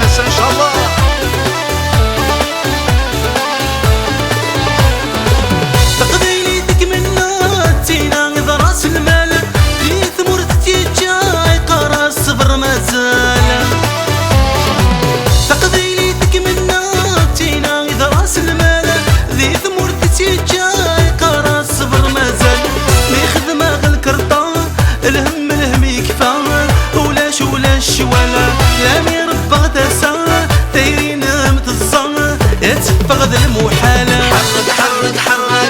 ان شاء الله. تقضي يدك منا تينا اذا راس المال في ثمرتي جاي قرا الصبر مازال. تقضي يدك منا تينا اذا راس المال ذي ثمرتي جاي قرا الصبر مازال. مي خدمه الكرطه الهم يكفى ولاش ولا لا مي ربغ تسا دايرين متزا يتفقد المحاله. حرق حرق حرقا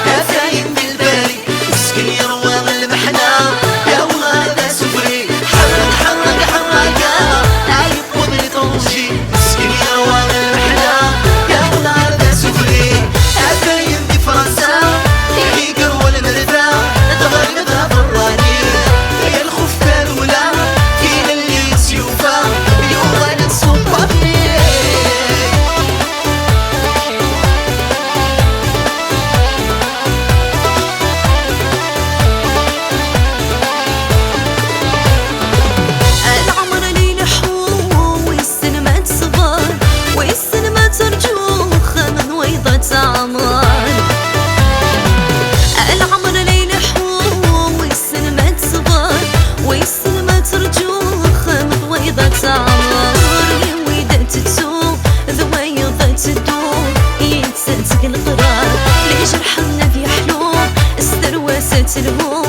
يا فاين بالباري مسكين يروى من المحنى يا وهذا سفري. حرق حرق حرقا عيب وضري طنجي مسكين يروى من المحنى يا وهذا سفري. يا فاين بفرنسا يقر والمرضى تغربها براني يا الخفار ولا كاين اللي سيوفا اليوم انا نصوب فيه. القرار ليش رحلنا في حلوم استروست الهوم